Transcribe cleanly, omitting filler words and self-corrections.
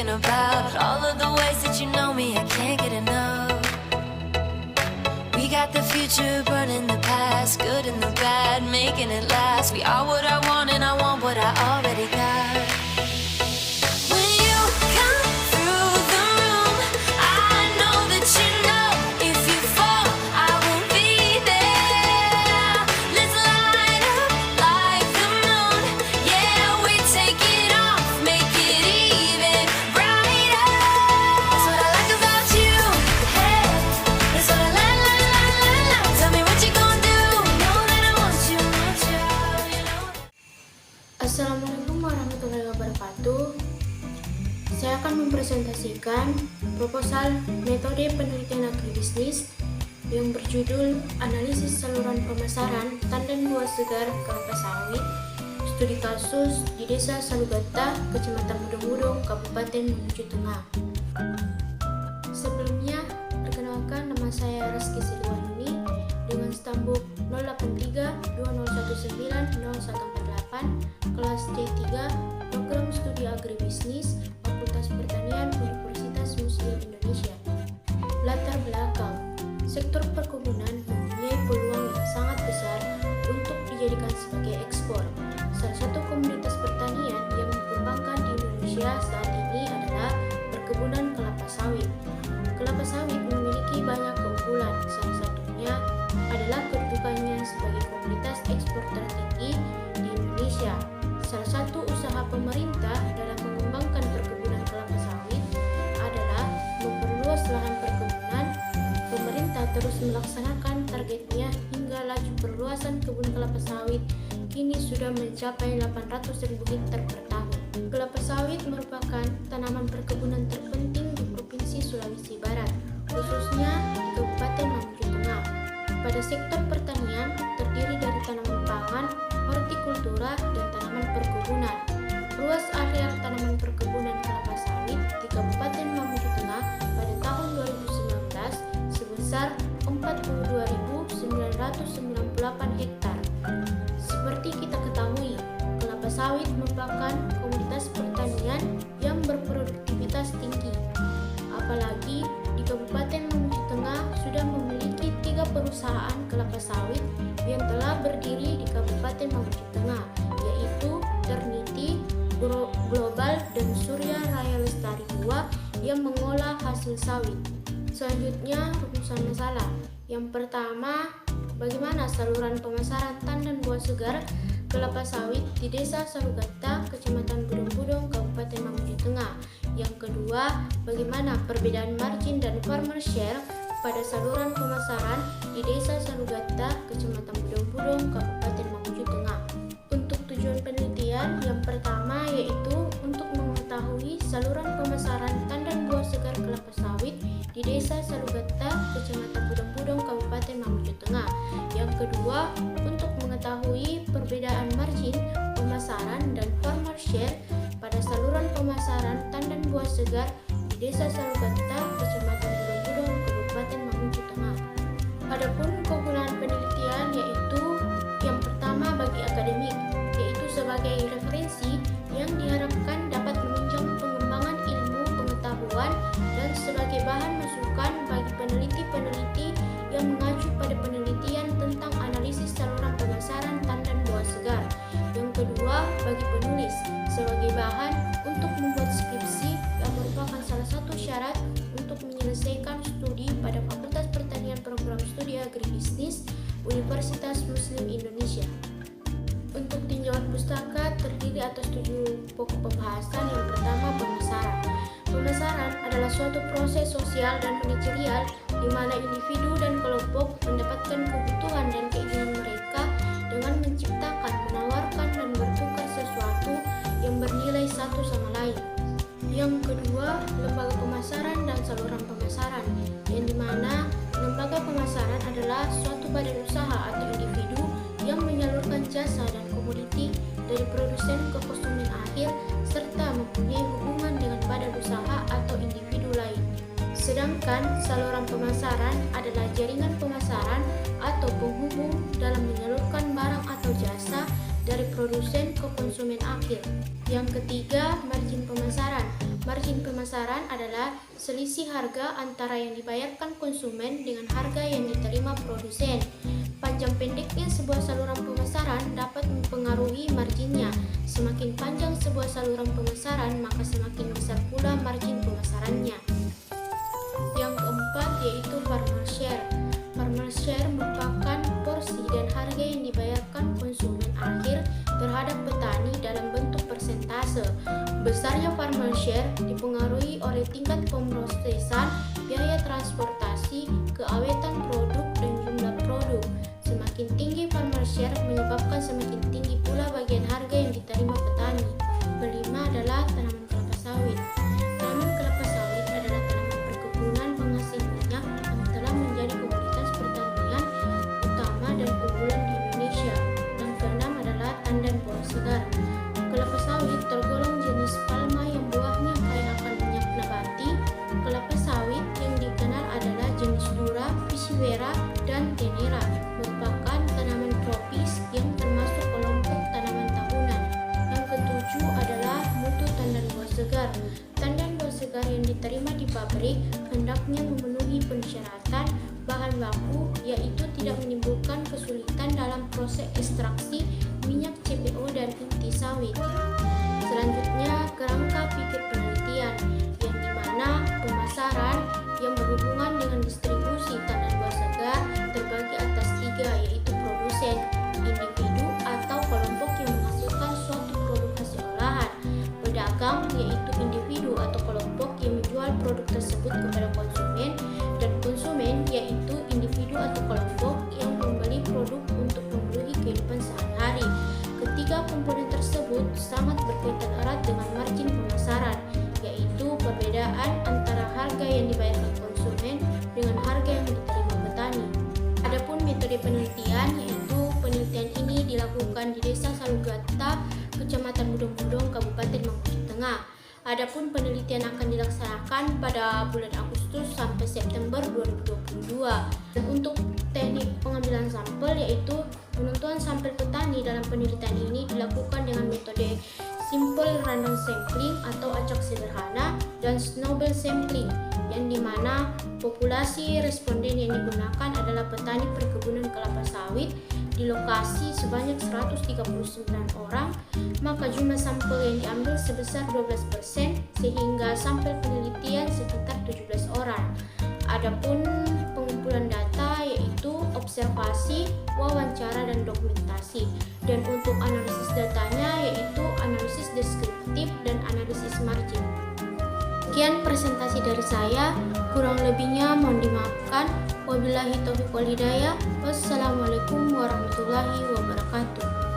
thinking about all of the ways that you know me, I can't get enough. We got the future burning the past, good and the bad, making it last. We are what I want and I want what I already got. When you come through the room, I know that you know if you fall, I won't be there. Let's light up like the moon. Yeah, we take it off, make it even brighter. That's what I like about you. Hey, that's what I like. Tell me what you gonna do. Know that I want you, you know. Assalamualaikum warahmatullahi wabarakatuh. Saya akan mempresentasikan proposal metode penelitian agribisnis yang berjudul Analisis Saluran Pemasaran Tandan Buah Segar Kelapa Sawit, Studi Kasus di Desa Salugata, Kecamatan Budong-Budong, Kabupaten Mamuju Tengah. Sebelumnya, perkenalkan, nama saya Reski Siliwanuni dengan stambuk 083-2019-0148, kelas D3, Program Studi Agribisnis, Fakultas Pertanian, Universitas Muslim Indonesia. Latar belakang, sektor perkebunan mempunyai peluang yang sangat besar untuk dijadikan sebagai ekspor. Salah satu komoditas pertanian yang dikembangkan di Indonesia saat ini adalah perkebunan kelapa sawit. Kelapa sawit memiliki banyak keunggulan, salah satunya adalah kedudukannya sebagai komoditas ekspor tertinggi di Indonesia. Salah satu usaha pemerintah dalam mengembangkan perkebunan kelapa sawit adalah memperluas lahan perkebunan. Pemerintah terus melaksanakan targetnya hingga laju perluasan kebun kelapa sawit kini sudah mencapai 800.000 hektar per tahun. Kelapa sawit merupakan tanaman perkebunan terpenting di Provinsi Sulawesi Barat, khususnya di Kabupaten Mamuju Tengah. Pada sektor pertanian terdiri dari tanaman pangan, hortikultura, dan tanaman perkebunan. Luas area tanaman perkebunan kelapa sawit di Kabupaten Mamuju Tengah pada tahun 2019 sebesar 42.998 hektar. Seperti kita ketahui, kelapa sawit merupakan komoditas pertanian yang berproduktivitas tinggi. Apalagi di Kabupaten Mamuju Tengah sudah memiliki 3 perusahaan kelapa sawit yang telah berdiri di Kabupaten Mamuju Tengah, yaitu Ternity, Global, dan Surya Raya Lestari II yang mengolah hasil sawit. Selanjutnya, rumusan masalah. Yang pertama, bagaimana saluran pemasaran tandan buah segar kelapa sawit di Desa Salugata, Kecamatan Budong-Budong, Kabupaten Mamuju Tengah. Yang kedua, bagaimana perbedaan margin dan farmer share pada saluran pemasaran di Desa Salugata, Kecamatan Budong-Budong, Kabupaten Mamuju Tengah. Untuk tujuan penelitian, yang pertama yaitu untuk mengetahui saluran pemasaran tandan buah segar kelapa sawit di Desa Salugata, Kecamatan Budong-Budong, Kabupaten Mamuju Tengah. Yang kedua, untuk mengetahui perbedaan margin pemasaran dan farmer share pada saluran pemasaran tandan buah segar di Desa Salugata, Kecamatan Budong-Budong, Kabupaten Mamuju Tengah. Adapun kegunaan penelitian yaitu yang pertama bagi akademik, yaitu sebagai referensi yang diharapkan dapat menunjang pengembangan ilmu pengetahuan dan sebagai bahan masukan bagi peneliti-peneliti yang mengacu pada penelitian tentang analisis saluran pemasaran tandan buah segar. Yang kedua, bagi penulis sebagai bahan untuk membuat skripsi yang merupakan salah satu syarat untuk menyelesaikan studi pada Fakultas Pertanian Program Studi Agribisnis Universitas Muslim Indonesia. Untuk tinjauan pustaka terdiri atas 7 pokok pembahasan. Yang pertama, pemasaran. Pemasaran adalah suatu proses sosial dan manajerial di mana individu dan kelompok mendapatkan kebutuhan dan keinginan mereka dengan menciptakan, menawarkan, dan bertukar sesuatu yang bernilai satu sama lain. Yang kedua, lembaga pemasaran dan saluran pemasaran, yang dimana lembaga pemasaran adalah suatu badan usaha atau individu yang menyalurkan jasa dan komoditi dari produsen ke konsumen akhir serta mempunyai hubungan dengan badan usaha atau individu lain. Sedangkan saluran pemasaran adalah jaringan pemasaran atau penghubung dalam menyalurkan barang atau jasa dari produsen ke konsumen akhir. Yang ketiga, margin pemasaran. Margin pemasaran adalah selisih harga antara yang dibayarkan konsumen dengan harga yang diterima produsen. Panjang pendeknya sebuah saluran pemasaran dapat mempengaruhi marginnya. Semakin panjang sebuah saluran pemasaran, maka semakin besar pula margin pemasarannya. Yang keempat yaitu farmer share. Farmer share merupakan porsi dan harga yang dibayarkan konsumen akhir terhadap petani dalam bentuk persentase. Besarnya farmer share dipengaruhi oleh tingkat pemrosesan, biaya transportasi, keawetan produk, dan jumlah produk. Semakin tinggi farmer share menyebabkan semakin tinggi pula bagian harga yang diterima petani. Kelima adalah tanaman kelapa sawit. Tanaman kelapa sawit adalah tanaman perkebunan penghasil minyak yang telah menjadi komoditas pertanian utama dan unggulan di Indonesia. Yang keenam adalah tandan buah segar. Kelapa sawit tergolong jenis palma yang buahnya kaya akan minyak nabati. Kelapa sawit yang dikenal adalah jenis Dura, Piscifera, dan Tenera, merupakan tanaman tropis yang termasuk kelompok tanaman tahunan. Yang ketujuh adalah mutu tandan buah segar. Tandan buah segar yang diterima di pabrik hendaknya memenuhi persyaratan bahan baku, yaitu tidak menimbulkan kesulitan dalam proses ekstraksi minyak CPO dan inti sawit. Selanjutnya, kerangka pikir penelitian, yang dimana pemasaran yang berhubungan dengan distribusi tandan buah segar terbagi atas tiga, yaitu produsen, individu atau kelompok yang menghasilkan suatu produk hasil olahan, pedagang, yaitu individu atau kelompok yang menjual produk tersebut kepada konsumen, dan konsumen, yaitu individu atau kelompok yang membeli produk untuk memenuhi kehidupan sehari-hari. Ketiga komponen tersebut sangat berkaitan erat dengan margin pemasaran, yaitu perbedaan antara harga yang dibayarkan konsumen dengan harga yang diterima petani. Adapun metode penelitian, yaitu penelitian ini dilakukan di Desa Salugata, Kecamatan Budong-Budong, Kabupaten Mamuju Tengah. Adapun penelitian akan dilaksanakan pada bulan Agustus sampai September 2022. Dan untuk teknik pengambilan sampel, yaitu penentuan sampel petani dalam penelitian ini dilakukan dengan metode simple random sampling atau acak sederhana dan snowball sampling, yang dimana populasi responden yang digunakan adalah petani perkebunan kelapa sawit di lokasi sebanyak 139 orang, maka jumlah sampel yang diambil sebesar 12%, sehingga sampel penelitian sekitar 17 orang. Adapun pengumpulan data yaitu observasi, wawancara, dan dokumentasi. Dan untuk analisis datanya yaitu analisis deskriptif dan analisis margin. Sekian presentasi dari saya, kurang lebihnya mohon dimaafkan. Wabillahi taufiq wal hidayah. Wassalamualaikum warahmatullahi wabarakatuh.